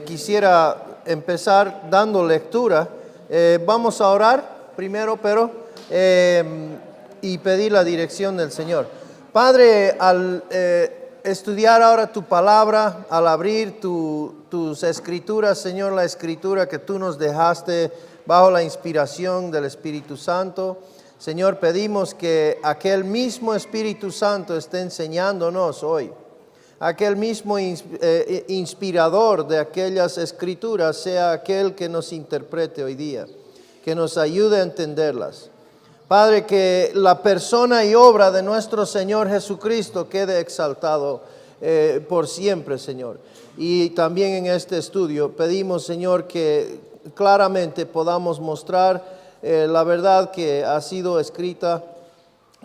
Quisiera empezar dando lectura. Vamos a orar primero, y pedir la dirección del Señor. Padre, al estudiar ahora tu palabra, al abrir tus escrituras, Señor, la escritura que tú nos dejaste bajo la inspiración del Espíritu Santo, Señor, pedimos que aquel mismo Espíritu Santo esté enseñándonos hoy. Aquel mismo inspirador de aquellas escrituras sea aquel que nos interprete hoy día, que nos ayude a entenderlas. Padre, que la persona y obra de nuestro Señor Jesucristo quede exaltado por siempre, Señor. Y también en este estudio pedimos, Señor, que claramente podamos mostrar la verdad que ha sido escrita.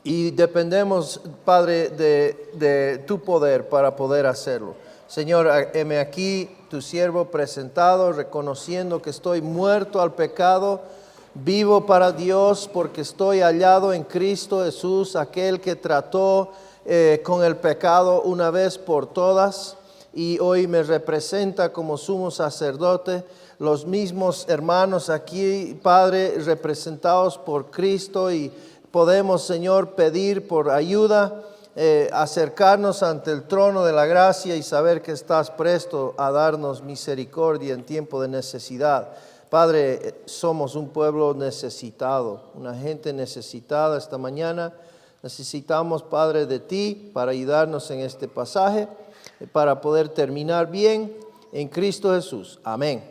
Y dependemos, Padre, de tu poder para poder hacerlo. Señor, heme aquí, tu siervo presentado, reconociendo que estoy muerto al pecado, vivo para Dios, porque estoy hallado en Cristo Jesús, aquel que trató con el pecado una vez por todas, y hoy me representa como sumo sacerdote. Los mismos hermanos aquí, Padre, representados por Cristo, y podemos, Señor, pedir por ayuda, acercarnos ante el trono de la gracia y saber que estás presto a darnos misericordia en tiempo de necesidad. Padre, somos un pueblo necesitado, una gente necesitada esta mañana. Necesitamos, Padre, de ti para ayudarnos en este pasaje, para poder terminar bien en Cristo Jesús. Amén.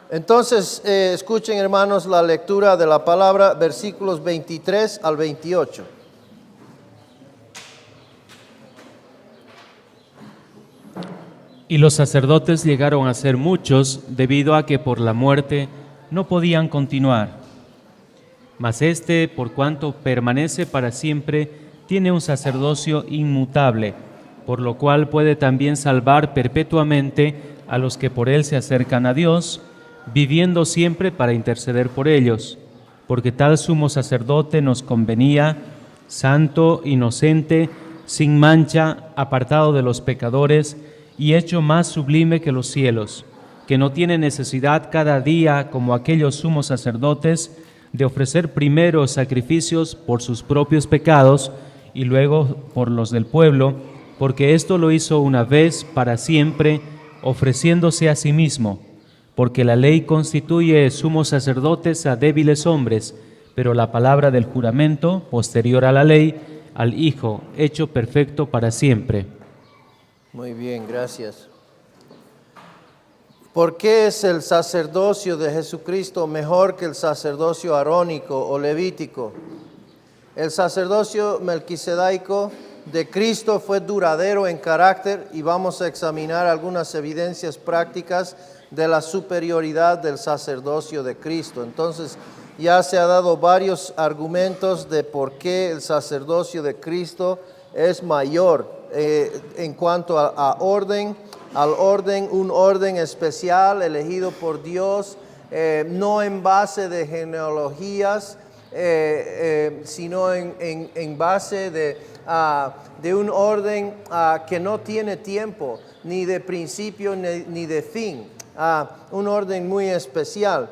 Entonces, escuchen, hermanos, la lectura de la palabra, versículos 23 al 28. Y los sacerdotes llegaron a ser muchos, debido a que por la muerte no podían continuar. Mas este, por cuanto permanece para siempre, tiene un sacerdocio inmutable, por lo cual puede también salvar perpetuamente a los que por él se acercan a Dios, viviendo siempre para interceder por ellos, porque tal sumo sacerdote nos convenía, santo, inocente, sin mancha, apartado de los pecadores y hecho más sublime que los cielos, que no tiene necesidad cada día, como aquellos sumos sacerdotes, de ofrecer primero sacrificios por sus propios pecados y luego por los del pueblo, porque esto lo hizo una vez para siempre, ofreciéndose a sí mismo. Porque la ley constituye sumos sacerdotes a débiles hombres, pero la palabra del juramento, posterior a la ley, al Hijo, hecho perfecto para siempre. Muy bien, gracias. ¿Por qué es el sacerdocio de Jesucristo mejor que el sacerdocio arónico o levítico? El sacerdocio melquisedaico de Cristo fue duradero en carácter, y vamos a examinar algunas evidencias prácticas de la superioridad del sacerdocio de Cristo. Entonces, ya se ha dado varios argumentos de por qué el sacerdocio de Cristo es mayor en cuanto a orden, un orden especial elegido por Dios, no en base de genealogías, sino en base de un orden que no tiene tiempo, ni de principio ni de fin. Un orden muy especial,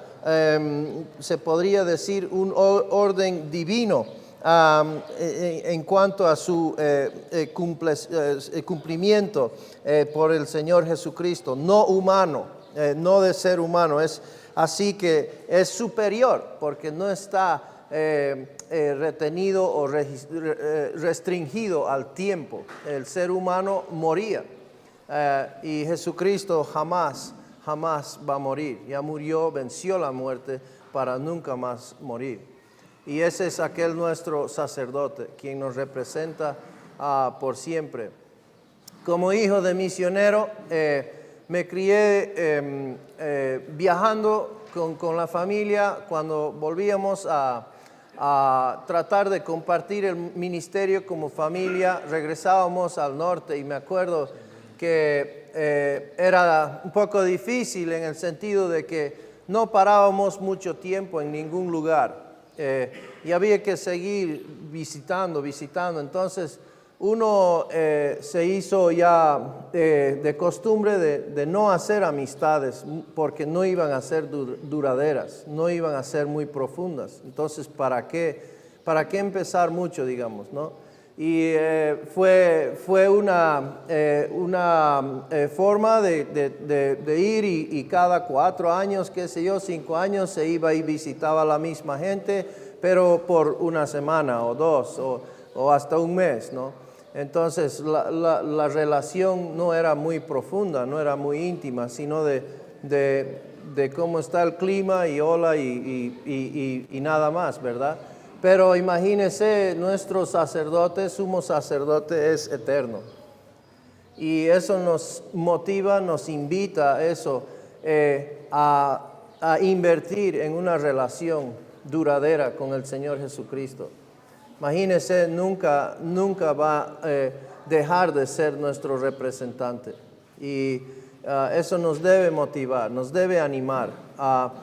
se podría decir un orden divino en cuanto a su cumplimiento por el Señor Jesucristo, no humano, no de ser humano. Es así que es superior porque no está retenido o restringido al tiempo. El ser humano moría, y Jesucristo jamás va a morir. Ya murió, venció la muerte para nunca más morir. Y ese es aquel nuestro sacerdote, quien nos representa por siempre. Como hijo de misionero, me crié viajando con la familia. Cuando volvíamos a tratar de compartir el ministerio como familia, regresábamos al norte, y me acuerdo que era un poco difícil en el sentido de que no parábamos mucho tiempo en ningún lugar, y había que seguir visitando. Entonces uno se hizo ya de costumbre de no hacer amistades porque no iban a ser duraderas, no iban a ser muy profundas. Entonces, ¿para qué empezar mucho, digamos, no? Y fue una forma de ir y cada 4 años, 5 años, se iba y visitaba a la misma gente, pero por una semana o 2 o hasta un mes, ¿no? Entonces la relación no era muy profunda, no era muy íntima, sino de cómo está el clima y hola y nada más, ¿verdad? Pero imagínense, nuestro sacerdote, sumo sacerdote, es eterno. Y eso nos motiva, nos invita a invertir en una relación duradera con el Señor Jesucristo. Imagínense, nunca va a dejar de ser nuestro representante. Y eso nos debe motivar, nos debe animar a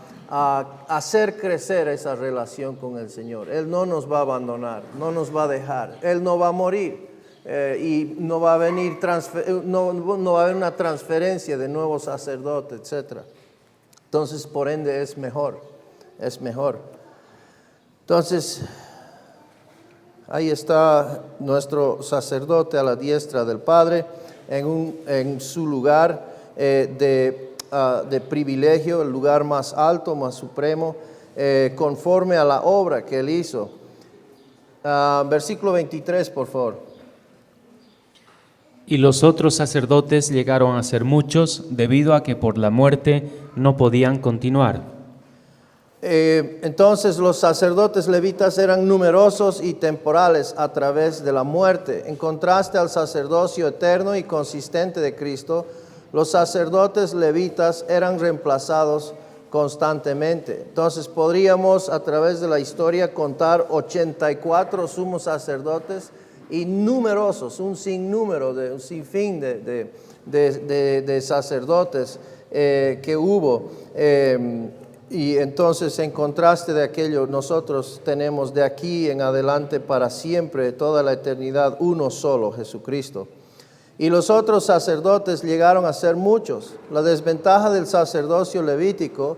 hacer crecer esa relación con el Señor. Él no nos va a abandonar, no nos va a dejar, Él no va a morir y no va a venir no va a haber una transferencia de nuevo sacerdote, etc. Entonces, por ende, es mejor. Entonces, ahí está nuestro sacerdote a la diestra del Padre en su lugar de privilegio, el lugar más alto, más supremo, conforme a la obra que Él hizo. Versículo 23, por favor. Y los otros sacerdotes llegaron a ser muchos, debido a que por la muerte no podían continuar. Entonces los sacerdotes levitas eran numerosos y temporales a través de la muerte. En contraste al sacerdocio eterno y consistente de Cristo, los sacerdotes levitas eran reemplazados constantemente. Entonces podríamos a través de la historia contar 84 sumos sacerdotes y numerosos, un sinfín de sacerdotes que hubo. Y entonces, en contraste de aquello, nosotros tenemos de aquí en adelante para siempre, toda la eternidad, uno solo, Jesucristo. Y los otros sacerdotes llegaron a ser muchos. La desventaja del sacerdocio levítico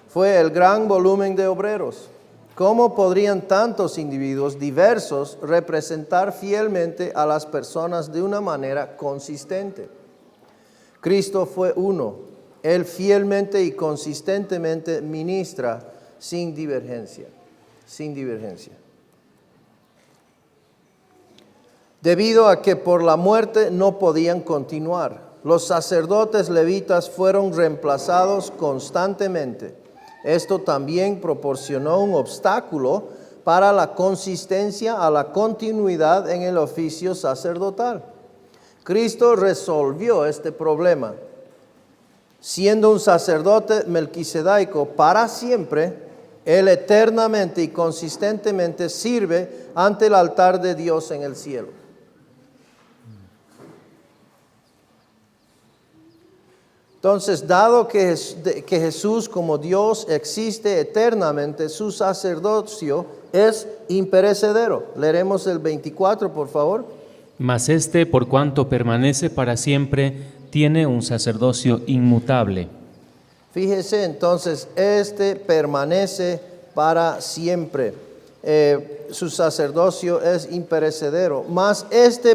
fue el gran volumen de obreros. ¿Cómo podrían tantos individuos diversos representar fielmente a las personas de una manera consistente? Cristo fue uno. Él fielmente y consistentemente ministra sin divergencia. Debido a que por la muerte no podían continuar, los sacerdotes levitas fueron reemplazados constantemente. Esto también proporcionó un obstáculo para la consistencia a la continuidad en el oficio sacerdotal. Cristo resolvió este problema. Siendo un sacerdote melquisedaico para siempre, Él eternamente y consistentemente sirve ante el altar de Dios en el cielo. Entonces, dado que Jesús como Dios existe eternamente, su sacerdocio es imperecedero. Leeremos el 24, por favor. Mas por cuanto permanece para siempre, tiene un sacerdocio inmutable. Fíjese, entonces, permanece para siempre. Su sacerdocio es imperecedero. Mas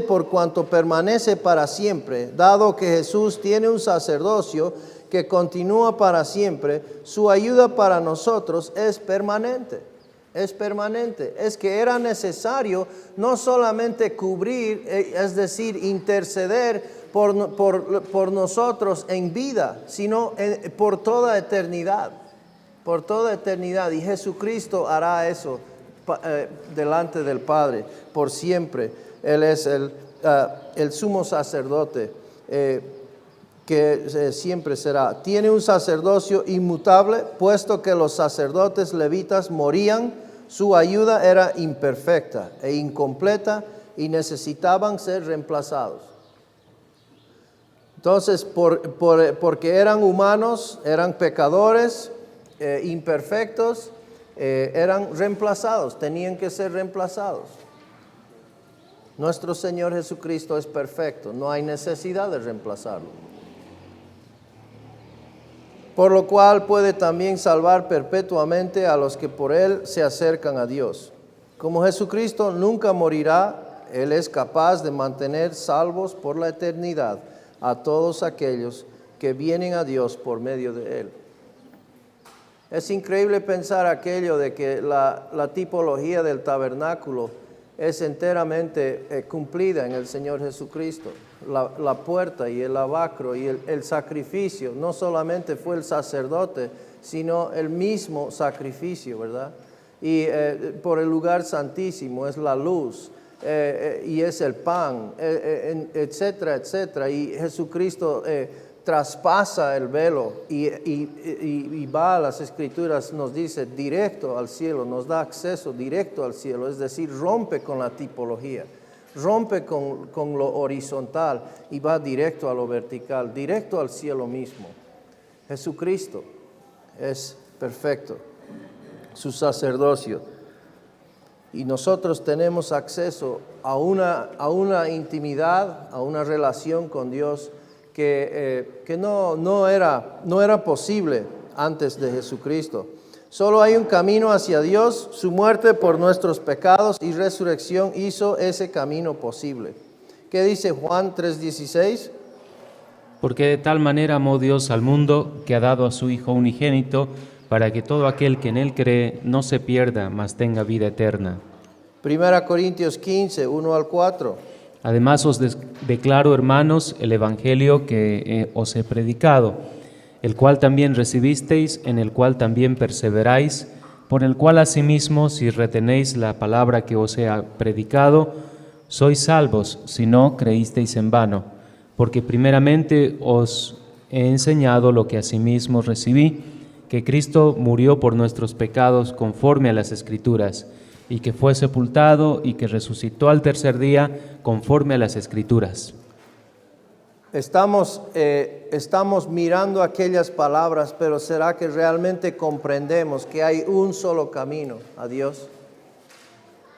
por cuanto permanece para siempre, dado que Jesús tiene un sacerdocio que continúa para siempre, su ayuda para nosotros es permanente. Es que era necesario no solamente cubrir, es decir, interceder por nosotros en vida, sino por toda eternidad. Y Jesucristo hará eso delante del Padre por siempre. Él es el sumo sacerdote que siempre será. Tiene un sacerdocio inmutable, puesto que los sacerdotes levitas morían, su ayuda era imperfecta e incompleta y necesitaban ser reemplazados. Entonces, porque eran humanos, eran pecadores, imperfectos, eran reemplazados, tenían que ser reemplazados. Nuestro Señor Jesucristo es perfecto, no hay necesidad de reemplazarlo. Por lo cual puede también salvar perpetuamente a los que por Él se acercan a Dios. Como Jesucristo nunca morirá, Él es capaz de mantener salvos por la eternidad a todos aquellos que vienen a Dios por medio de Él. Es increíble pensar aquello de que la tipología del tabernáculo es enteramente cumplida en el Señor Jesucristo. La puerta y el lavacro y el sacrificio, no solamente fue el sacerdote, sino el mismo sacrificio, ¿verdad? Y por el lugar santísimo es la luz y es el pan, etcétera, etcétera. Y Jesucristo traspasa el velo y va a las Escrituras, nos dice directo al cielo, nos da acceso directo al cielo, es decir, rompe con la tipología, rompe con lo horizontal y va directo a lo vertical, directo al cielo mismo. Jesucristo es perfecto, su sacerdocio, y nosotros tenemos acceso a una intimidad, a una relación con Dios que no era posible antes de Jesucristo. Solo hay un camino hacia Dios, su muerte por nuestros pecados y resurrección hizo ese camino posible. ¿Qué dice Juan 3:16? Porque de tal manera amó Dios al mundo, que ha dado a su Hijo unigénito, para que todo aquel que en Él cree no se pierda, mas tenga vida eterna. 1 Corintios 15, 1 al 4. Además os declaro, hermanos, el Evangelio que os he predicado, el cual también recibisteis, en el cual también perseveráis, por el cual asimismo, si retenéis la palabra que os he predicado, sois salvos, si no creísteis en vano. Porque primeramente os he enseñado lo que asimismo recibí, que Cristo murió por nuestros pecados conforme a las Escrituras, y que fue sepultado y que resucitó al tercer día conforme a las Escrituras. Estamos mirando aquellas palabras, pero ¿será que realmente comprendemos que hay un solo camino a Dios?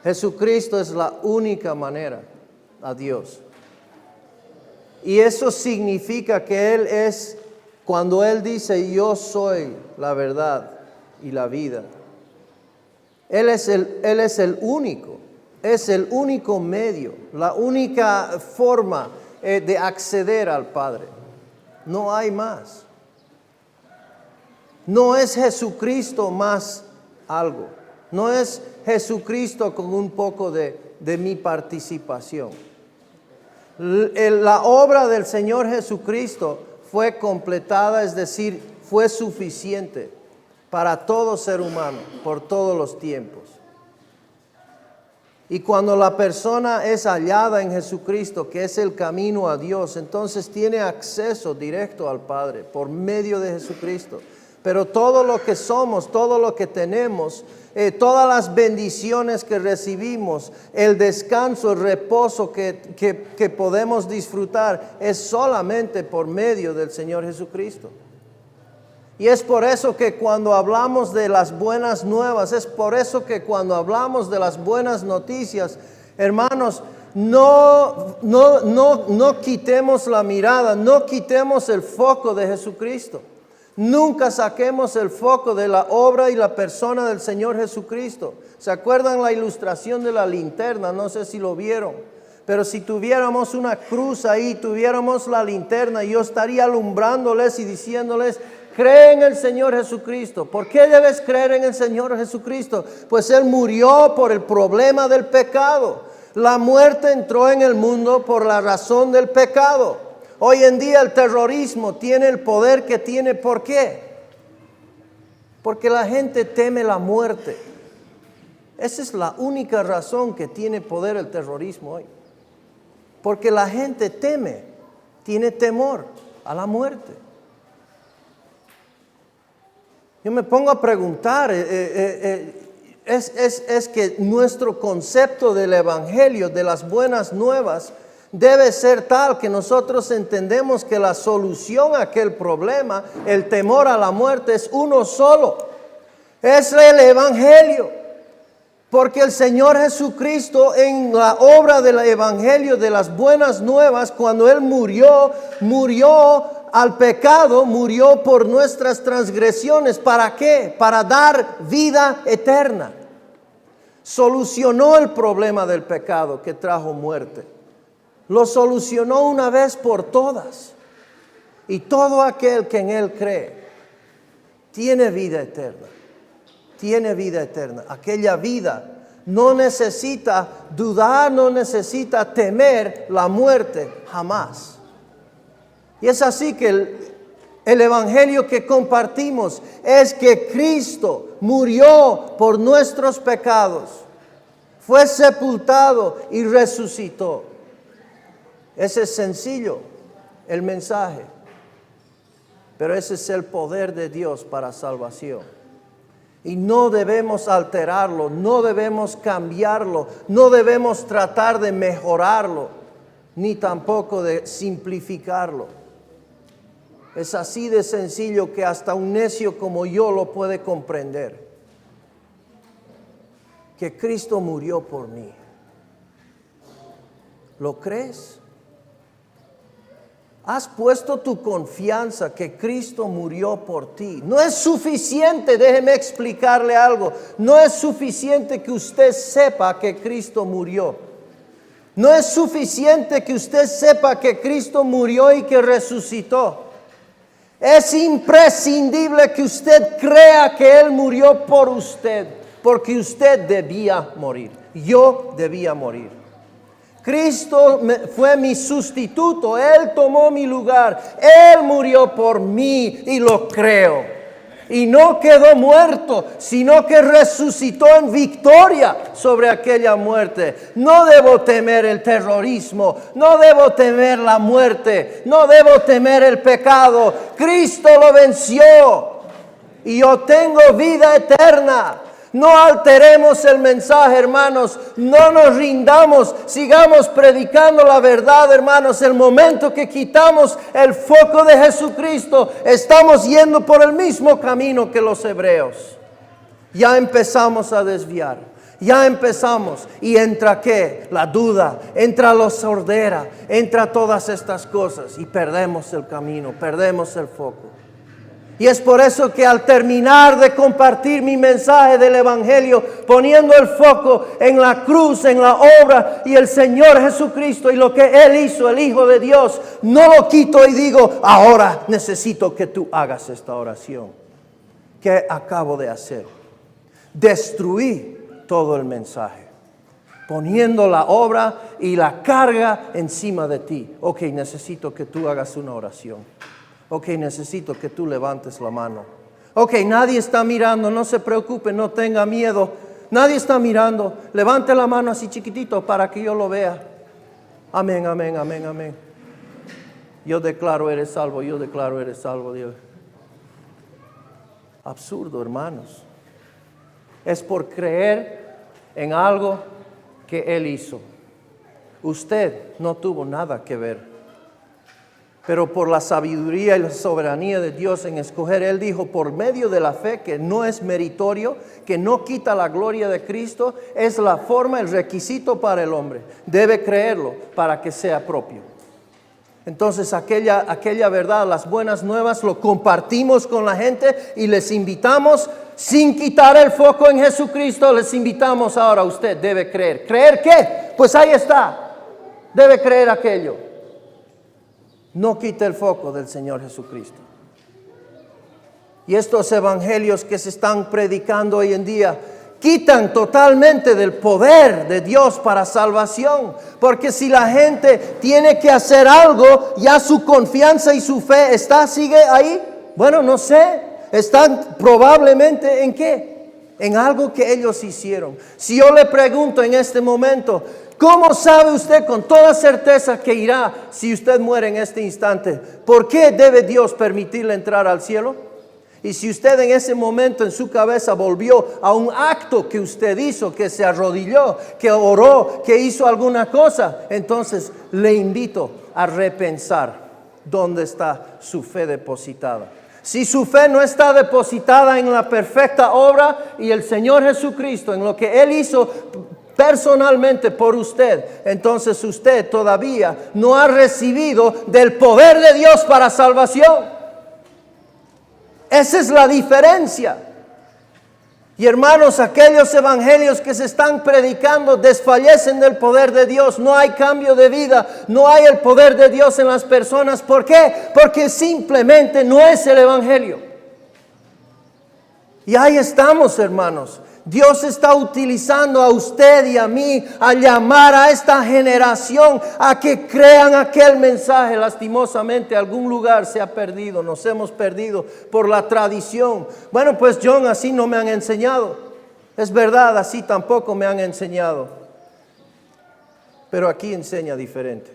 Jesucristo es la única manera a Dios. Y eso significa que Él es, cuando Él dice, yo soy la verdad y la vida, Él es el único, es el único medio, la única forma de acceder al Padre. No hay más. No es Jesucristo más algo. No es Jesucristo con un poco de mi participación. La obra del Señor Jesucristo fue completada, es decir, fue suficiente para todo ser humano, por todos los tiempos. Y cuando la persona es hallada en Jesucristo, que es el camino a Dios, entonces tiene acceso directo al Padre por medio de Jesucristo. Pero todo lo que somos, todo lo que tenemos, todas las bendiciones que recibimos, el descanso, el reposo que podemos disfrutar, es solamente por medio del Señor Jesucristo. Y es por eso que cuando hablamos de las buenas nuevas, es por eso que cuando hablamos de las buenas noticias, hermanos, no quitemos la mirada, no quitemos el foco de Jesucristo. Nunca saquemos el foco de la obra y la persona del Señor Jesucristo. ¿Se acuerdan la ilustración de la linterna? No sé si lo vieron. Pero si tuviéramos una cruz ahí, tuviéramos la linterna, yo estaría alumbrándoles y diciéndoles, cree en el Señor Jesucristo. ¿Por qué debes creer en el Señor Jesucristo? Pues Él murió por el problema del pecado. La muerte entró en el mundo por la razón del pecado. Hoy en día el terrorismo tiene el poder que tiene. ¿Por qué? Porque la gente teme la muerte. Esa es la única razón que tiene poder el terrorismo hoy. Porque la gente tiene temor a la muerte. Yo me pongo a preguntar, es que nuestro concepto del Evangelio, de las buenas nuevas, debe ser tal que nosotros entendemos que la solución a aquel problema, el temor a la muerte, es uno solo. Es el Evangelio. Porque el Señor Jesucristo en la obra del Evangelio de las buenas nuevas, cuando Él murió al pecado, murió por nuestras transgresiones. ¿Para qué? Para dar vida eterna. Solucionó el problema del pecado que trajo muerte. Lo solucionó una vez por todas. Y todo aquel que en Él cree tiene vida eterna. Tiene vida eterna. Aquella vida no necesita dudar, no necesita temer la muerte jamás. Y es así que el evangelio que compartimos es que Cristo murió por nuestros pecados, fue sepultado y resucitó. Ese es sencillo el mensaje, pero ese es el poder de Dios para salvación. Y no debemos alterarlo, no debemos cambiarlo, no debemos tratar de mejorarlo, ni tampoco de simplificarlo. Es así de sencillo que hasta un necio como yo lo puede comprender. Que Cristo murió por mí. ¿Lo crees? Has puesto tu confianza que Cristo murió por ti. No es suficiente, déjeme explicarle algo. No es suficiente que usted sepa que Cristo murió. No es suficiente que usted sepa que Cristo murió y que resucitó. Es imprescindible que usted crea que Él murió por usted, porque usted debía morir. Yo debía morir. Cristo fue mi sustituto, Él tomó mi lugar, Él murió por mí y lo creo. Y no quedó muerto, sino que resucitó en victoria sobre aquella muerte. No debo temer el terrorismo, no debo temer la muerte, no debo temer el pecado. Cristo lo venció y yo tengo vida eterna. No alteremos el mensaje, hermanos. No nos rindamos. Sigamos predicando la verdad, hermanos. El momento que quitamos el foco de Jesucristo, estamos yendo por el mismo camino que los hebreos. Ya empezamos a desviar. Ya empezamos. ¿Y entra qué? La duda. Entra la sordera. Entra todas estas cosas. Y perdemos el camino. Perdemos el foco. Y es por eso que al terminar de compartir mi mensaje del Evangelio, poniendo el foco en la cruz, en la obra y el Señor Jesucristo y lo que Él hizo, el Hijo de Dios, no lo quito y digo, ahora necesito que tú hagas esta oración. ¿Qué acabo de hacer? Destruí todo el mensaje, poniendo la obra y la carga encima de ti. Ok, necesito que tú hagas una oración. Ok, necesito que tú levantes la mano. Ok, nadie está mirando, no se preocupe, no tenga miedo. Nadie está mirando. Levante la mano así chiquitito para que yo lo vea. Amén, amén, amén, amén. Yo declaro eres salvo, yo declaro eres salvo, Dios. Absurdo, hermanos. Es por creer en algo que Él hizo. Usted no tuvo nada que ver. Pero por la sabiduría y la soberanía de Dios en escoger, Él dijo por medio de la fe que no es meritorio, que no quita la gloria de Cristo, es la forma, el requisito para el hombre. Debe creerlo para que sea propio. Entonces aquella verdad, las buenas nuevas, lo compartimos con la gente y les invitamos, sin quitar el foco en Jesucristo, les invitamos ahora, usted debe creer. ¿Creer qué? Pues ahí está. Debe creer aquello. No quite el foco del Señor Jesucristo. Y estos evangelios que se están predicando hoy en día quitan totalmente del poder de Dios para salvación. Porque si la gente tiene que hacer algo, ya su confianza y su fe sigue ahí. Bueno, no sé. Están probablemente ¿en qué? En algo que ellos hicieron. Si yo le pregunto en este momento, ¿cómo sabe usted con toda certeza que irá si usted muere en este instante? ¿Por qué debe Dios permitirle entrar al cielo? Y si usted en ese momento en su cabeza volvió a un acto que usted hizo, que se arrodilló, que oró, que hizo alguna cosa, entonces le invito a repensar dónde está su fe depositada. Si su fe no está depositada en la perfecta obra y el Señor Jesucristo, en lo que Él hizo personalmente por usted, entonces usted todavía no ha recibido del poder de Dios para salvación. Esa es la diferencia. Y hermanos, aquellos evangelios que se están predicando desfallecen del poder de Dios. No hay cambio de vida, no hay el poder de Dios en las personas. ¿Por qué? Porque simplemente no es el evangelio. Y ahí estamos, hermanos. Dios está utilizando a usted y a mí a llamar a esta generación a que crean aquel mensaje. Lastimosamente algún lugar se ha perdido, nos hemos perdido por la tradición. Bueno, pues John, así no me han enseñado. Es verdad, así tampoco me han enseñado. Pero aquí enseña diferente.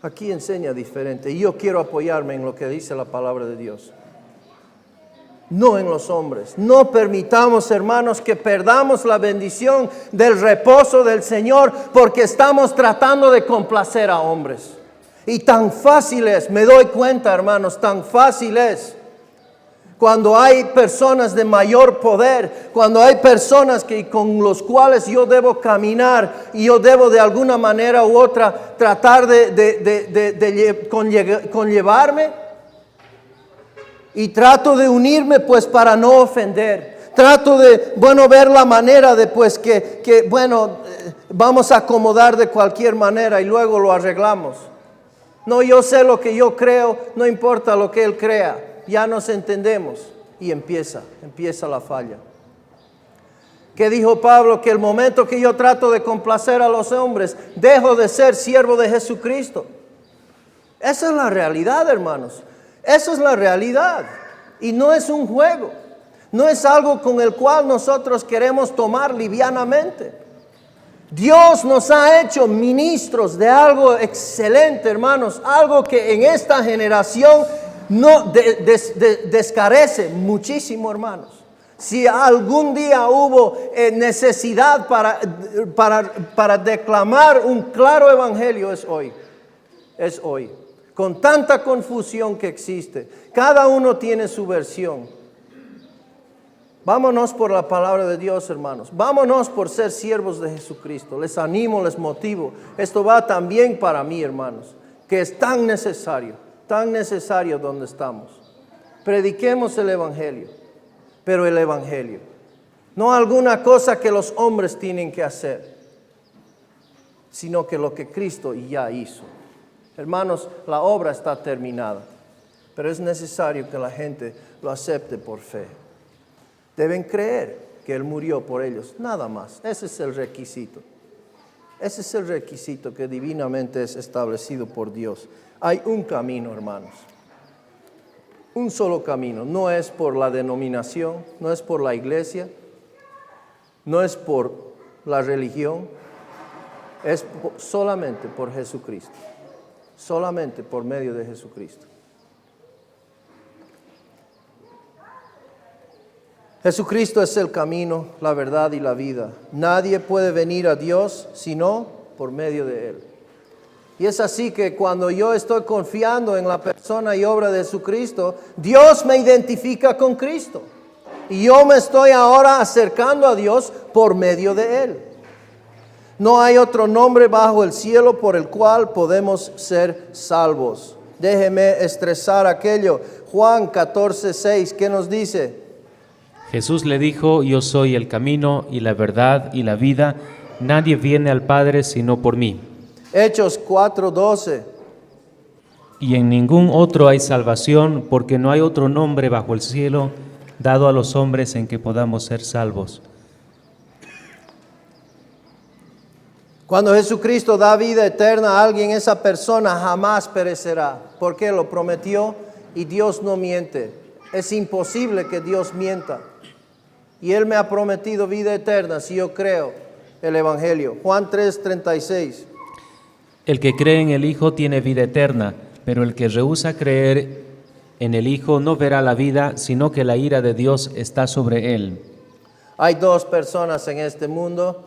Aquí enseña diferente. Y yo quiero apoyarme en lo que dice la palabra de Dios. No en los hombres. No permitamos, hermanos, que perdamos la bendición del reposo del Señor porque estamos tratando de complacer a hombres. Y tan fácil es, me doy cuenta, hermanos, tan fácil es. Cuando hay personas de mayor poder, cuando hay personas con los cuales yo debo caminar y yo debo de alguna manera u otra tratar de conllevarme. Y trato de unirme pues para no ofender. Trato de, ver la manera de pues vamos a acomodar de cualquier manera y luego lo arreglamos. No, yo sé lo que yo creo, no importa lo que él crea. Ya nos entendemos y empieza la falla. ¿Qué dijo Pablo? Que el momento que yo trato de complacer a los hombres, dejo de ser siervo de Jesucristo. Esa es la realidad, hermanos. Esa es la realidad y no es un juego, no es algo con el cual nosotros queremos tomar livianamente. Dios nos ha hecho ministros de algo excelente, hermanos, algo que en esta generación no descarece muchísimo, hermanos. Si algún día hubo necesidad para declamar un claro evangelio, es hoy. Con tanta confusión que existe. Cada uno tiene su versión. Vámonos por la palabra de Dios, hermanos. Vámonos por ser siervos de Jesucristo. Les animo, les motivo. Esto va también para mí, hermanos, que es tan necesario donde estamos. Prediquemos el evangelio, pero el evangelio. No alguna cosa que los hombres tienen que hacer, sino que lo que Cristo ya hizo. Hermanos, la obra está terminada, pero es necesario que la gente lo acepte por fe. Deben creer que Él murió por ellos, nada más. Ese es el requisito. Ese es el requisito que divinamente es establecido por Dios. Hay un camino, hermanos. Un solo camino. No es por la denominación, no es por la iglesia, no es por la religión, es solamente por Jesucristo. Solamente por medio de Jesucristo. Jesucristo es el camino, la verdad y la vida. Nadie puede venir a Dios sino por medio de Él. Y es así que cuando yo estoy confiando en la persona y obra de Jesucristo, Dios me identifica con Cristo. Y yo me estoy ahora acercando a Dios por medio de Él. No hay otro nombre bajo el cielo por el cual podemos ser salvos. Déjeme estresar aquello. Juan 14:6, ¿qué nos dice? Jesús le dijo: yo soy el camino y la verdad y la vida. Nadie viene al Padre sino por mí. Hechos 4:12. Y en ningún otro hay salvación, porque no hay otro nombre bajo el cielo dado a los hombres en que podamos ser salvos. Cuando Jesucristo da vida eterna a alguien, esa persona jamás perecerá, porque lo prometió y Dios no miente. Es imposible que Dios mienta. Y Él me ha prometido vida eterna si yo creo el Evangelio. Juan 3:36. El que cree en el Hijo tiene vida eterna, pero el que rehúsa creer en el Hijo no verá la vida, sino que la ira de Dios está sobre él. Hay dos personas en este mundo.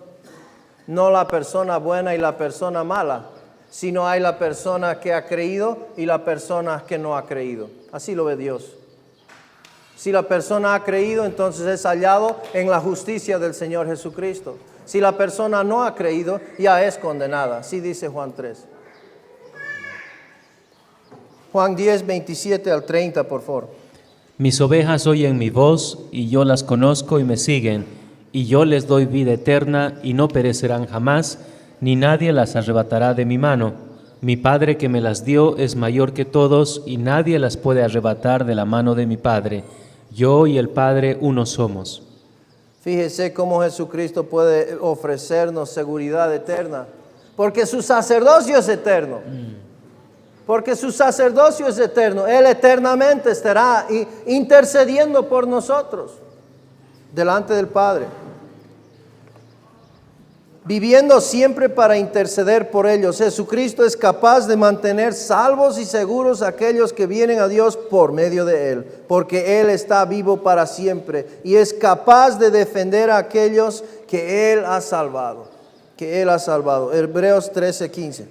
No la persona buena y la persona mala, sino hay la persona que ha creído y la persona que no ha creído. Así lo ve Dios. Si la persona ha creído, entonces es hallado en la justicia del Señor Jesucristo. Si la persona no ha creído, ya es condenada. Así dice Juan 3. Juan 10, 27 al 30, por favor. Mis ovejas oyen mi voz, y yo las conozco y me siguen, y yo les doy vida eterna, y no perecerán jamás, ni nadie las arrebatará de mi mano. Mi Padre que me las dio es mayor que todos, y nadie las puede arrebatar de la mano de mi Padre. Yo y el Padre uno somos. Fíjese cómo Jesucristo puede ofrecernos seguridad eterna, porque su sacerdocio es eterno. Porque su sacerdocio es eterno. Él eternamente estará intercediendo por nosotros delante del Padre, viviendo siempre para interceder por ellos. Jesucristo es capaz de mantener salvos y seguros a aquellos que vienen a Dios por medio de Él, porque Él está vivo para siempre y es capaz de defender a aquellos que Él ha salvado. Hebreos 13:15.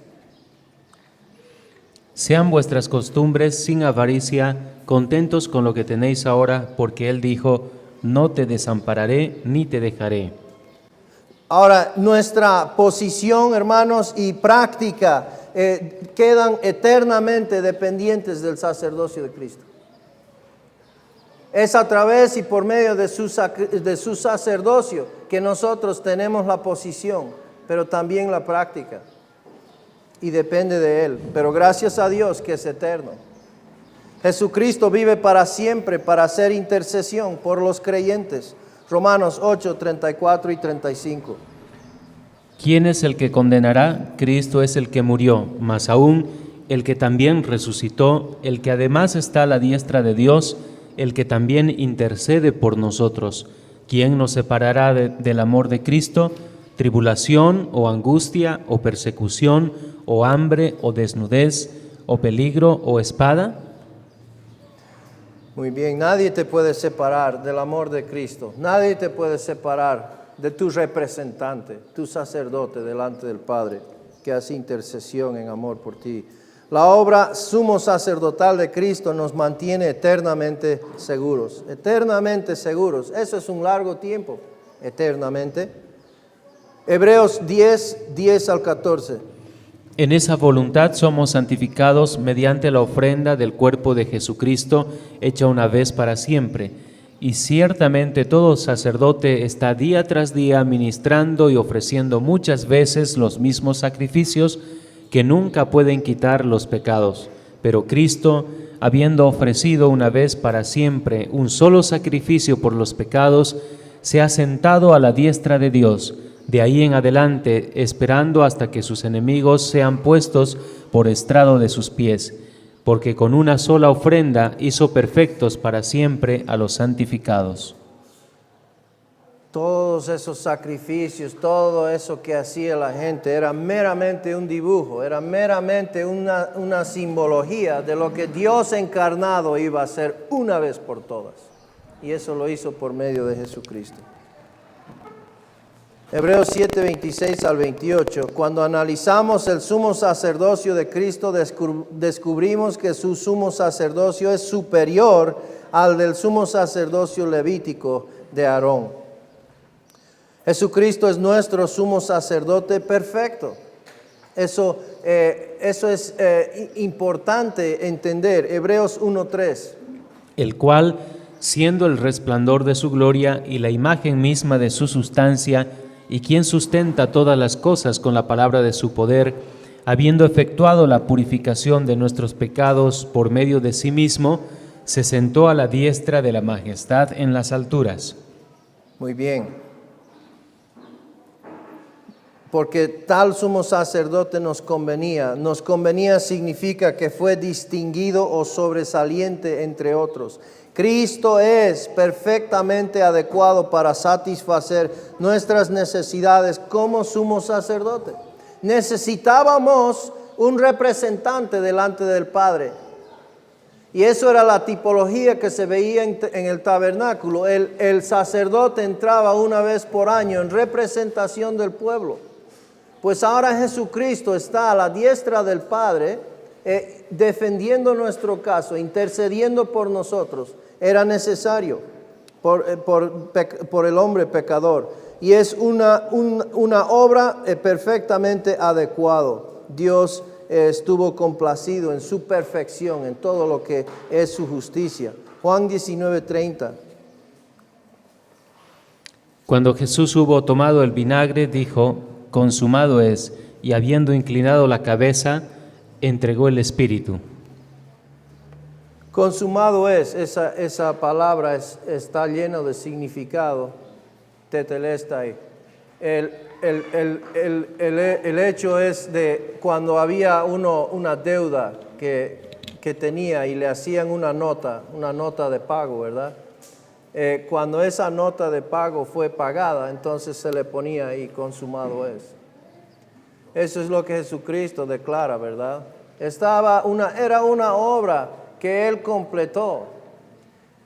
Sean vuestras costumbres sin avaricia, contentos con lo que tenéis ahora, porque Él dijo, no te desampararé ni te dejaré. Ahora, nuestra posición, hermanos, y práctica quedan eternamente dependientes del sacerdocio de Cristo. Es a través y por medio de su sacerdocio que nosotros tenemos la posición, pero también la práctica. Y depende de Él, pero gracias a Dios que es eterno. Jesucristo vive para siempre para hacer intercesión por los creyentes. Romanos 8, 34 y 35. ¿Quién es el que condenará? Cristo es el que murió, más aún el que también resucitó, el que además está a la diestra de Dios, el que también intercede por nosotros. ¿Quién nos separará del amor de Cristo? ¿Tribulación o angustia o persecución o hambre o desnudez o peligro o espada? Muy bien, nadie te puede separar del amor de Cristo. Nadie te puede separar de tu representante, tu sacerdote delante del Padre, que hace intercesión en amor por ti. La obra sumo sacerdotal de Cristo nos mantiene eternamente seguros. Eternamente seguros. Eso es un largo tiempo. Eternamente. Hebreos 10, 10 al 14. En esa voluntad somos santificados mediante la ofrenda del cuerpo de Jesucristo, hecha una vez para siempre. Y ciertamente todo sacerdote está día tras día ministrando y ofreciendo muchas veces los mismos sacrificios que nunca pueden quitar los pecados. Pero Cristo, habiendo ofrecido una vez para siempre un solo sacrificio por los pecados, se ha sentado a la diestra de Dios. De ahí en adelante, esperando hasta que sus enemigos sean puestos por estrado de sus pies, porque con una sola ofrenda hizo perfectos para siempre a los santificados. Todos esos sacrificios, todo eso que hacía la gente era meramente un dibujo, era meramente una simbología de lo que Dios encarnado iba a hacer una vez por todas. Y eso lo hizo por medio de Jesucristo. Hebreos 7, 26 al 28. Cuando analizamos el sumo sacerdocio de Cristo, descubrimos que su sumo sacerdocio es superior al del sumo sacerdocio levítico de Aarón. Jesucristo es nuestro sumo sacerdote perfecto. Eso es importante entender. Hebreos 1, 3. El cual, siendo el resplandor de su gloria y la imagen misma de su sustancia, y quien sustenta todas las cosas con la palabra de su poder, habiendo efectuado la purificación de nuestros pecados por medio de sí mismo, se sentó a la diestra de la majestad en las alturas. Muy bien. Porque tal sumo sacerdote nos convenía. Nos convenía significa que fue distinguido o sobresaliente entre otros. Cristo es perfectamente adecuado para satisfacer nuestras necesidades como sumo sacerdote. Necesitábamos un representante delante del Padre. Y eso era la tipología que se veía en el tabernáculo. El sacerdote entraba una vez por año en representación del pueblo. Pues ahora Jesucristo está a la diestra del Padre, defendiendo nuestro caso, intercediendo por nosotros. Era necesario por el hombre pecador. Y es una obra perfectamente adecuado. Dios estuvo complacido en su perfección, en todo lo que es su justicia. Juan 19:30. Cuando Jesús hubo tomado el vinagre, dijo: consumado es, y habiendo inclinado la cabeza, entregó el espíritu. Consumado es, esa palabra está llena de significado. Tetelestai. El hecho es de cuando había una deuda que tenía y le hacían una nota de pago, ¿verdad? Cuando esa nota de pago fue pagada, entonces se le ponía ahí, consumado es. Eso es lo que Jesucristo declara, ¿verdad? Era una obra que Él completó.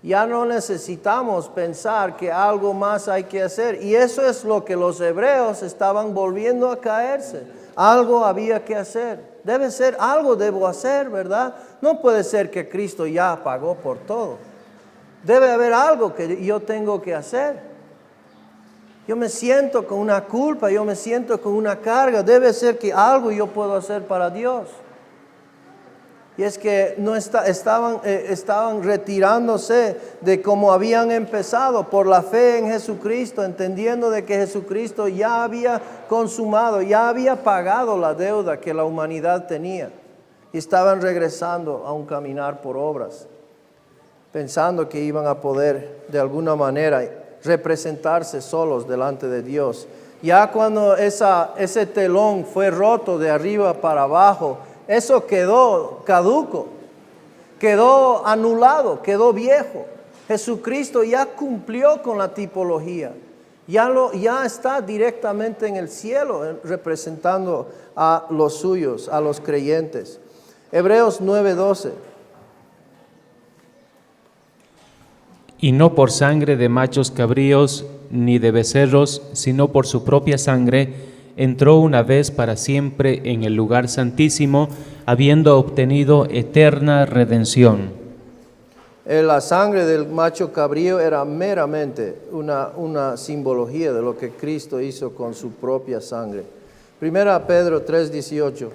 Ya no necesitamos pensar que algo más hay que hacer. Y eso es lo que los hebreos estaban volviendo a caerse. Algo había que hacer. Debe ser, algo debo hacer, ¿verdad? No puede ser que Cristo ya pagó por todo. Debe haber algo que yo tengo que hacer. Yo me siento con una culpa, yo me siento con una carga. Debe ser que algo yo puedo hacer para Dios. Y es que estaban retirándose de cómo habían empezado por la fe en Jesucristo, entendiendo de que Jesucristo ya había consumado, ya había pagado la deuda que la humanidad tenía. Y estaban regresando a un caminar por obras, pensando que iban a poder de alguna manera representarse solos delante de Dios. Ya cuando ese telón fue roto de arriba para abajo, eso quedó caduco, quedó anulado, quedó viejo. Jesucristo ya cumplió con la tipología, ya está directamente en el cielo representando a los suyos, a los creyentes. Hebreos 9:12. Y no por sangre de machos cabríos ni de becerros, sino por su propia sangre, entró una vez para siempre en el lugar santísimo, habiendo obtenido eterna redención. La sangre del macho cabrío era meramente una simbología de lo que Cristo hizo con su propia sangre. Primera Pedro 3:18.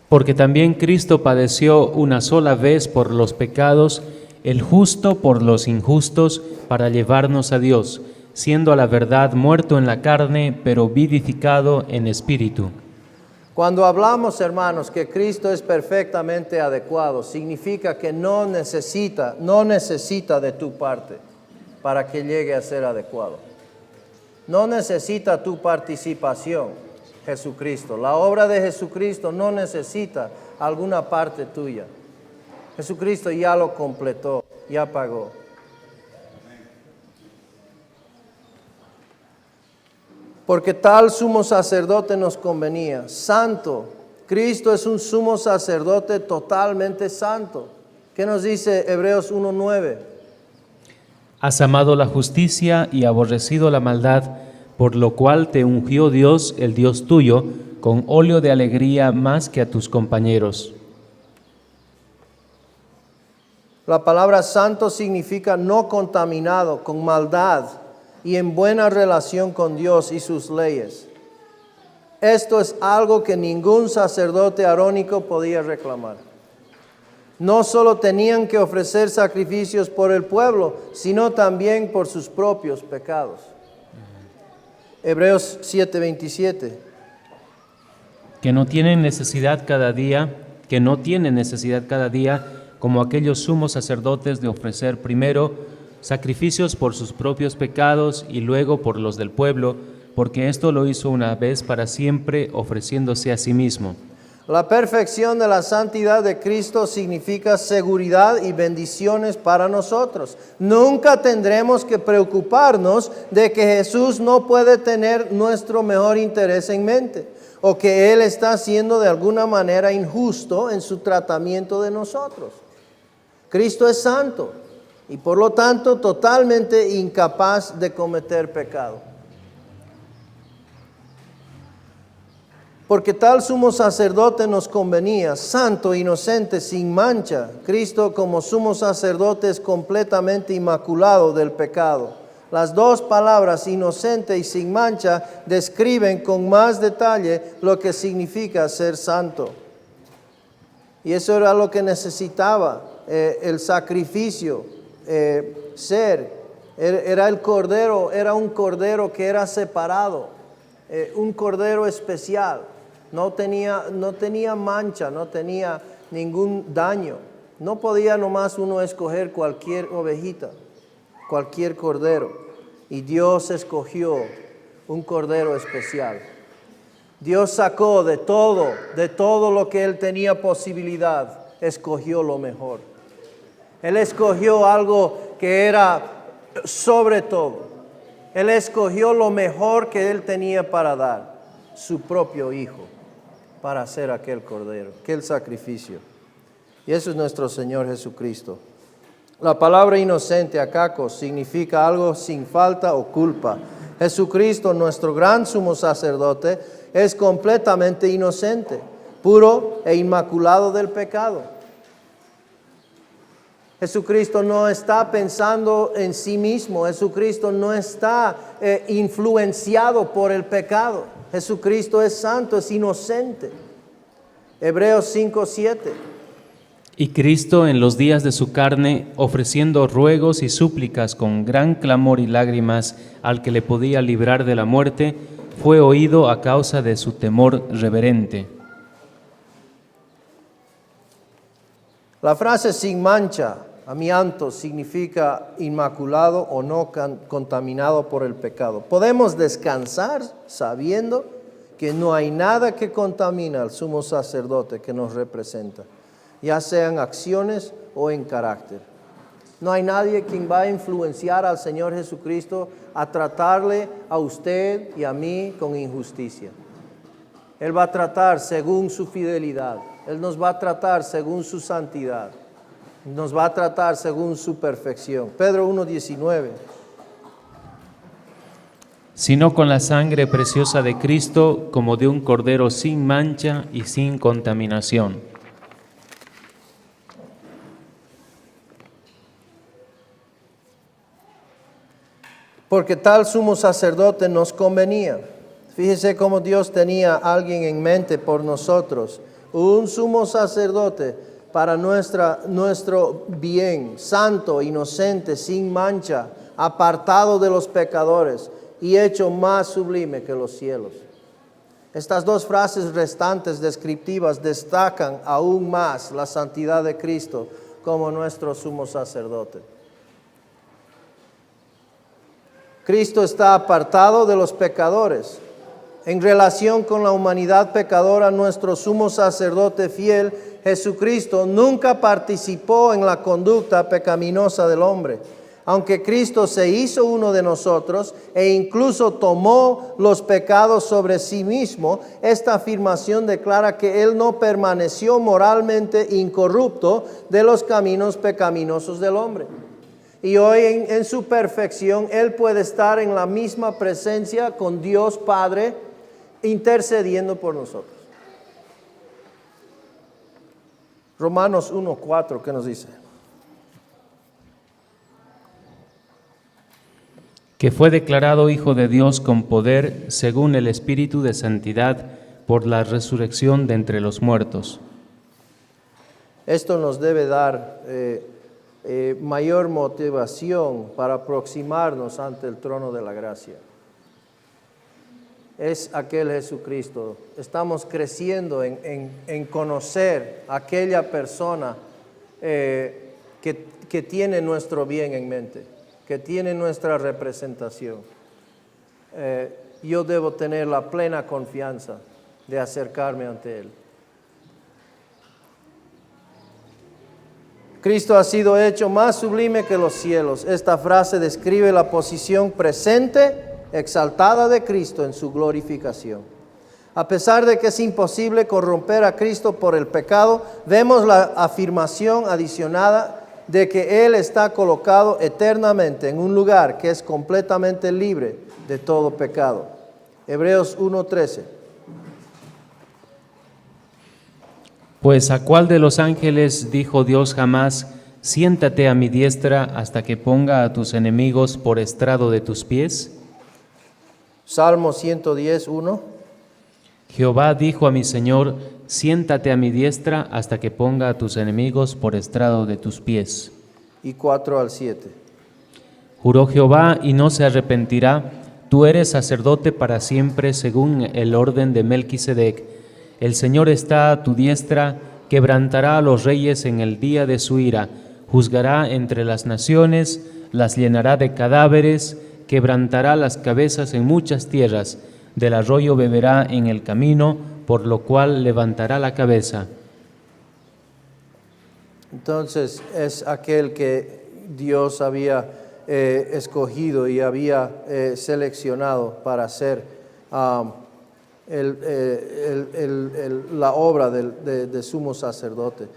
Porque también Cristo padeció una sola vez por los pecados, el justo por los injustos, para llevarnos a Dios, siendo a la verdad muerto en la carne, pero vivificado en espíritu. Cuando hablamos, hermanos, que Cristo es perfectamente adecuado, significa que no necesita de tu parte para que llegue a ser adecuado. No necesita tu participación, Jesucristo. La obra de Jesucristo no necesita alguna parte tuya. Jesucristo ya lo completó, ya pagó. Porque tal sumo sacerdote nos convenía, santo. Cristo es un sumo sacerdote totalmente santo. ¿Qué nos dice Hebreos 1:9? Has amado la justicia y aborrecido la maldad, por lo cual te ungió Dios, el Dios tuyo, con óleo de alegría más que a tus compañeros. La palabra santo significa no contaminado, con maldad y en buena relación con Dios y sus leyes. Esto es algo que ningún sacerdote arónico podía reclamar. No solo tenían que ofrecer sacrificios por el pueblo, sino también por sus propios pecados. Hebreos 7:27. Que no tienen necesidad cada día, como aquellos sumos sacerdotes, de ofrecer primero sacrificios por sus propios pecados y luego por los del pueblo, porque esto lo hizo una vez para siempre, ofreciéndose a sí mismo. La perfección de la santidad de Cristo significa seguridad y bendiciones para nosotros. Nunca tendremos que preocuparnos de que Jesús no puede tener nuestro mejor interés en mente, o que Él está siendo de alguna manera injusto en su tratamiento de nosotros. Cristo es santo y por lo tanto totalmente incapaz de cometer pecado. Porque tal sumo sacerdote nos convenía, santo, inocente, sin mancha. Cristo como sumo sacerdote es completamente inmaculado del pecado. Las dos palabras, inocente y sin mancha, describen con más detalle lo que significa ser santo. Y eso era lo que necesitaba el sacrificio, era el cordero, era un cordero que era separado, un cordero especial. No tenía mancha, no tenía ningún daño. No podía nomás uno escoger cualquier ovejita, cualquier cordero. Y Dios escogió un cordero especial. Dios sacó de todo lo que Él tenía posibilidad, escogió lo mejor. Él escogió algo que era sobre todo. Él escogió lo mejor que Él tenía para dar, su propio Hijo, para hacer aquel cordero, aquel sacrificio. Y eso es nuestro Señor Jesucristo. La palabra inocente, akakos, significa algo sin falta o culpa. Jesucristo, nuestro gran sumo sacerdote, es completamente inocente, puro e inmaculado del pecado. Jesucristo no está pensando en sí mismo. Jesucristo no está influenciado por el pecado. Jesucristo es santo, es inocente. Hebreos 5:7. Y Cristo en los días de su carne, ofreciendo ruegos y súplicas con gran clamor y lágrimas al que le podía librar de la muerte, fue oído a causa de su temor reverente. La frase sin mancha, amianto, significa inmaculado o no contaminado por el pecado. Podemos descansar sabiendo que no hay nada que contamina al sumo sacerdote que nos representa, ya sean acciones o en carácter. No hay nadie quien va a influenciar al Señor Jesucristo a tratarle a usted y a mí con injusticia. Él va a tratar según su fidelidad. Él nos va a tratar según su santidad. Nos va a tratar según su perfección. Pedro 1:19. Sino con la sangre preciosa de Cristo, como de un cordero sin mancha y sin contaminación. Porque tal sumo sacerdote nos convenía. Fíjese cómo Dios tenía a alguien en mente por nosotros. Un sumo sacerdote para nuestro bien, santo, inocente, sin mancha, apartado de los pecadores y hecho más sublime que los cielos. Estas dos frases restantes descriptivas destacan aún más la santidad de Cristo como nuestro sumo sacerdote. Cristo está apartado de los pecadores. En relación con la humanidad pecadora, nuestro sumo sacerdote fiel, Jesucristo, nunca participó en la conducta pecaminosa del hombre. Aunque Cristo se hizo uno de nosotros e incluso tomó los pecados sobre sí mismo, esta afirmación declara que Él no permaneció moralmente incorrupto de los caminos pecaminosos del hombre. Y hoy en su perfección, Él puede estar en la misma presencia con Dios Padre, intercediendo por nosotros. Romanos 1:4, ¿qué nos dice? Que fue declarado Hijo de Dios con poder, según el Espíritu de Santidad, por la resurrección de entre los muertos. Esto nos debe dar mayor motivación para aproximarnos ante el trono de la gracia. Es aquel Jesucristo. Estamos creciendo en conocer a aquella persona que tiene nuestro bien en mente, que tiene nuestra representación. Yo debo tener la plena confianza de acercarme ante Él. Cristo ha sido hecho más sublime que los cielos. Esta frase describe la posición presente, exaltada de Cristo en su glorificación. A pesar de que es imposible corromper a Cristo por el pecado, vemos la afirmación adicionada de que Él está colocado eternamente en un lugar que es completamente libre de todo pecado. Hebreos 1:13. Pues ¿a cuál de los ángeles dijo Dios jamás, siéntate a mi diestra hasta que ponga a tus enemigos por estrado de tus pies? Salmo 110, 1. Jehová dijo a mi Señor, siéntate a mi diestra hasta que ponga a tus enemigos por estrado de tus pies. Y 4 al 7. Juró Jehová y no se arrepentirá, tú eres sacerdote para siempre según el orden de Melquisedec. El Señor está a tu diestra, quebrantará a los reyes en el día de su ira, juzgará entre las naciones, las llenará de cadáveres, quebrantará las cabezas en muchas tierras, del arroyo beberá en el camino, por lo cual levantará la cabeza. Entonces es aquel que Dios había escogido y había seleccionado para hacer la obra de sumo sacerdote.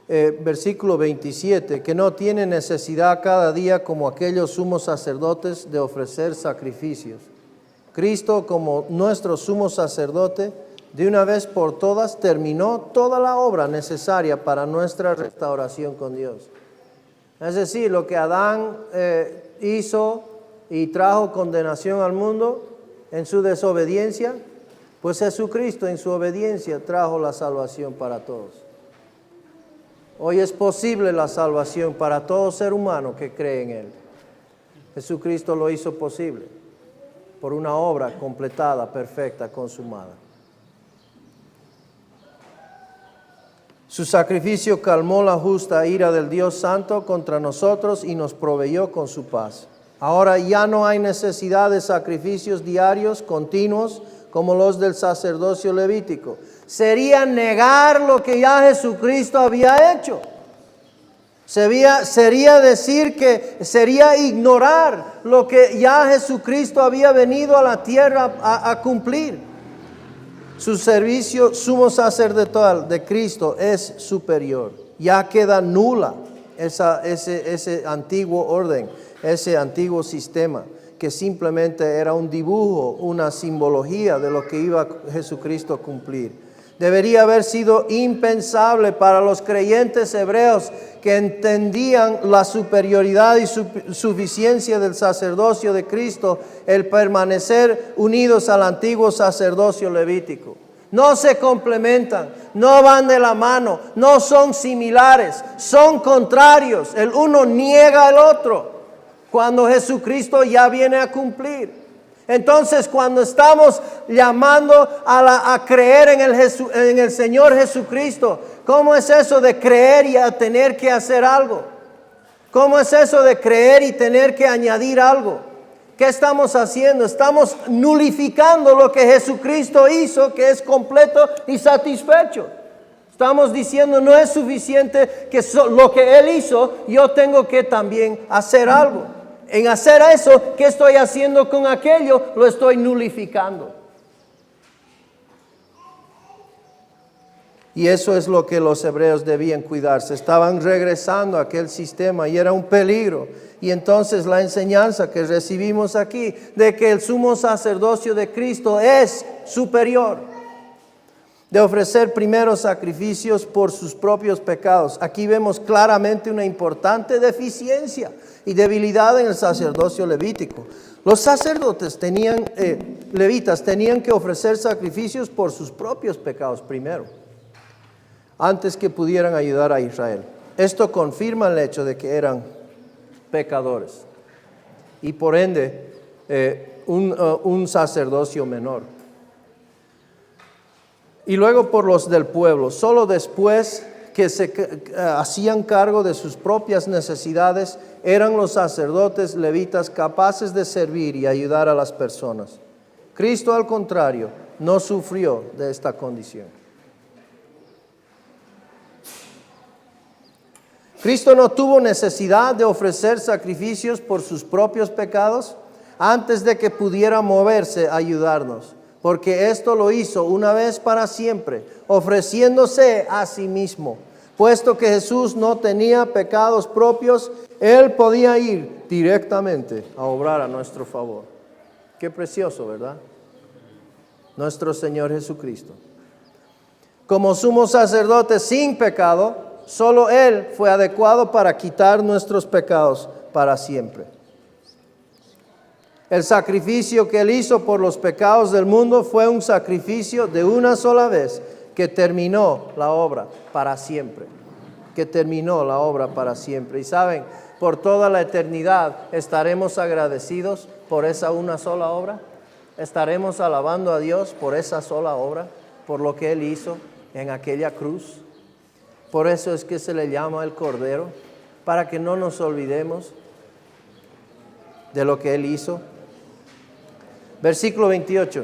Versículo 27, que no tiene necesidad cada día como aquellos sumos sacerdotes de ofrecer sacrificios. Cristo, como nuestro sumo sacerdote, de una vez por todas terminó toda la obra necesaria para nuestra restauración con Dios. Es decir, lo que Adán hizo y trajo condenación al mundo en su desobediencia, pues Jesucristo en su obediencia trajo la salvación para todos. Hoy es posible la salvación para todo ser humano que cree en Él. Jesucristo lo hizo posible por una obra completada, perfecta, consumada. Su sacrificio calmó la justa ira del Dios Santo contra nosotros y nos proveyó con su paz. Ahora ya no hay necesidad de sacrificios diarios, continuos, como los del sacerdocio levítico. Sería negar lo que ya Jesucristo había hecho. Sería decir que sería ignorar lo que ya Jesucristo había venido a la tierra a cumplir. Su servicio sumo sacerdotal de Cristo es superior. Ya queda nula ese antiguo orden, ese antiguo sistema, que simplemente era un dibujo, una simbología de lo que iba Jesucristo a cumplir. Debería haber sido impensable para los creyentes hebreos que entendían la superioridad y suficiencia del sacerdocio de Cristo, el permanecer unidos al antiguo sacerdocio levítico. No se complementan, no van de la mano, no son similares, son contrarios. El uno niega al otro cuando Jesucristo ya viene a cumplir. Entonces, cuando estamos llamando a creer en el Señor Jesucristo, ¿cómo es eso de creer y a tener que hacer algo? ¿Cómo es eso de creer y tener que añadir algo? ¿Qué estamos haciendo? Estamos nulificando lo que Jesucristo hizo, que es completo y satisfecho. Estamos diciendo, no es suficiente que lo que Él hizo, yo tengo que también hacer algo. En hacer eso, ¿qué estoy haciendo con aquello? Lo estoy nulificando. Y eso es lo que los hebreos debían cuidarse. Estaban regresando a aquel sistema y era un peligro. Y entonces la enseñanza que recibimos aquí de que el sumo sacerdocio de Cristo es superior, de ofrecer primeros sacrificios por sus propios pecados. Aquí vemos claramente una importante deficiencia y debilidad en el sacerdocio levítico. Los sacerdotes levitas tenían que ofrecer sacrificios por sus propios pecados primero, antes que pudieran ayudar a Israel. Esto confirma el hecho de que eran pecadores y por ende un sacerdocio menor. Y luego por los del pueblo, solo después que se hacían cargo de sus propias necesidades, eran los sacerdotes levitas capaces de servir y ayudar a las personas. Cristo, al contrario, no sufrió de esta condición. Cristo no tuvo necesidad de ofrecer sacrificios por sus propios pecados antes de que pudiera moverse a ayudarnos, porque esto lo hizo una vez para siempre, ofreciéndose a sí mismo. Puesto que Jesús no tenía pecados propios, Él podía ir directamente a obrar a nuestro favor. Qué precioso, ¿verdad? Nuestro Señor Jesucristo. Como sumo sacerdote sin pecado, solo Él fue adecuado para quitar nuestros pecados para siempre. El sacrificio que Él hizo por los pecados del mundo fue un sacrificio de una sola vez que terminó la obra para siempre. Que terminó la obra para siempre. Y saben, por toda la eternidad estaremos agradecidos por esa una sola obra. Estaremos alabando a Dios por esa sola obra, por lo que Él hizo en aquella cruz. Por eso es que se le llama el Cordero, para que no nos olvidemos de lo que Él hizo. Versículo 28.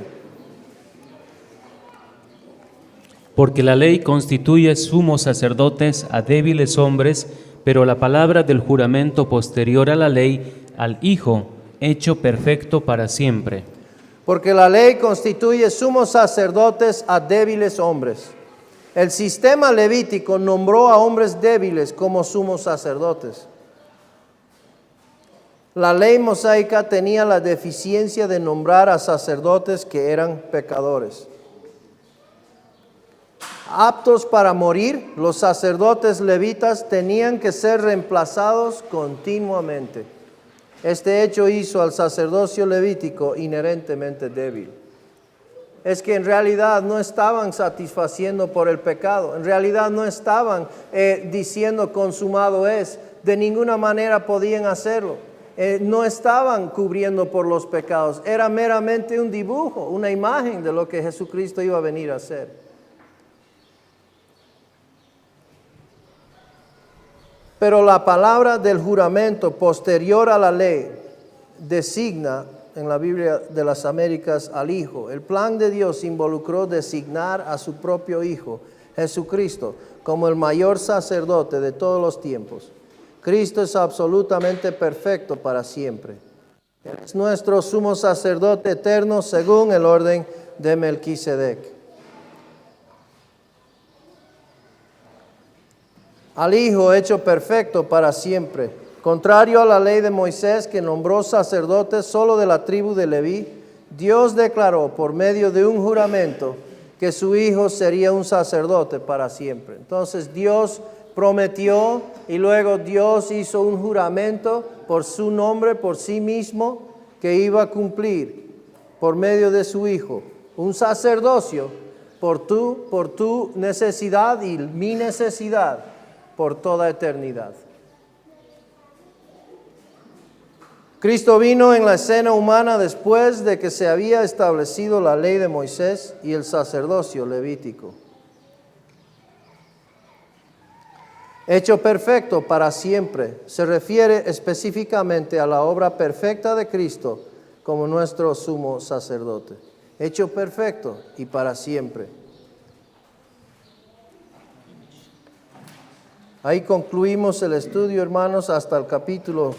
Porque la ley constituye sumos sacerdotes a débiles hombres, pero la palabra del juramento posterior a la ley, al Hijo, hecho perfecto para siempre. Porque la ley constituye sumos sacerdotes a débiles hombres. El sistema levítico nombró a hombres débiles como sumos sacerdotes. La ley mosaica tenía la deficiencia de nombrar a sacerdotes que eran pecadores. Aptos para morir, los sacerdotes levitas tenían que ser reemplazados continuamente. Este hecho hizo al sacerdocio levítico inherentemente débil. Es que en realidad no estaban satisfaciendo por el pecado, en realidad no estaban diciendo consumado es, de ninguna manera podían hacerlo. No estaban cubriendo por los pecados, era meramente un dibujo, una imagen de lo que Jesucristo iba a venir a hacer. Pero la palabra del juramento posterior a la ley designa en la Biblia de las Américas al Hijo. El plan de Dios involucró designar a su propio Hijo, Jesucristo, como el mayor sacerdote de todos los tiempos. Cristo es absolutamente perfecto para siempre. Él es nuestro sumo sacerdote eterno según el orden de Melquisedec. Al Hijo hecho perfecto para siempre. Contrario a la ley de Moisés que nombró sacerdotes solo de la tribu de Leví, Dios declaró por medio de un juramento que su Hijo sería un sacerdote para siempre. Entonces Dios prometió y luego Dios hizo un juramento por su nombre, por sí mismo, que iba a cumplir por medio de su Hijo. Un sacerdocio por tu necesidad y mi necesidad por toda eternidad. Cristo vino en la escena humana después de que se había establecido la ley de Moisés y el sacerdocio levítico. Hecho perfecto para siempre se refiere específicamente a la obra perfecta de Cristo como nuestro sumo sacerdote. Hecho perfecto y para siempre. Ahí concluimos el estudio, hermanos, hasta el capítulo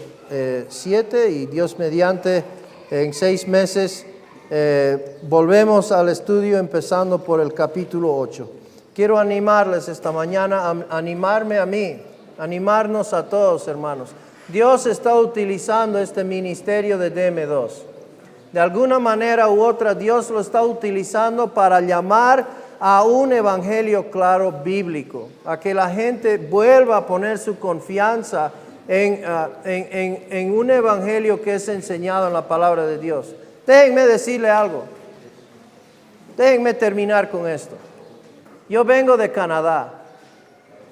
7 y Dios mediante en 6 meses volvemos al estudio empezando por el capítulo 8. Quiero animarles esta mañana, animarme a mí, animarnos a todos, hermanos. Dios está utilizando este ministerio de DM2. De alguna manera u otra, Dios lo está utilizando para llamar a un evangelio claro bíblico, a que la gente vuelva a poner su confianza en un evangelio que es enseñado en la palabra de Dios. Déjenme decirle algo. Déjenme terminar con esto. Yo vengo de Canadá.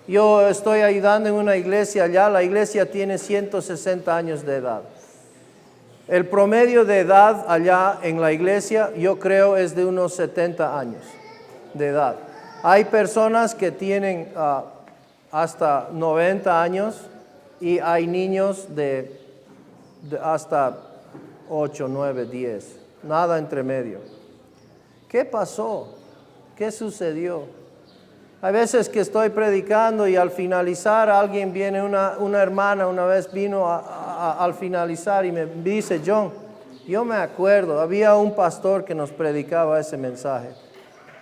Yo estoy ayudando en una iglesia allá. La iglesia tiene 160 años de edad. El promedio de edad allá en la iglesia, yo creo, es de unos 70 años de edad. Hay personas que tienen hasta 90 años y hay niños de hasta 8, 9, 10. Nada entre medio. ¿Qué pasó? ¿Qué sucedió? Hay veces que estoy predicando y al finalizar alguien viene, una hermana una vez vino al finalizar y me dice, John, yo me acuerdo, había un pastor que nos predicaba ese mensaje.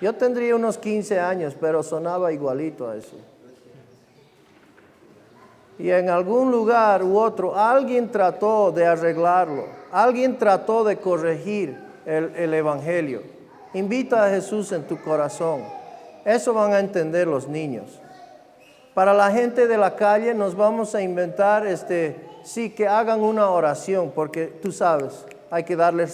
Yo tendría unos 15 años, pero sonaba igualito a eso. Y en algún lugar u otro, alguien trató de arreglarlo. Alguien trató de corregir el evangelio. Invita a Jesús en tu corazón. Eso van a entender los niños. Para la gente de la calle nos vamos a inventar, sí, que hagan una oración, porque tú sabes, hay que darles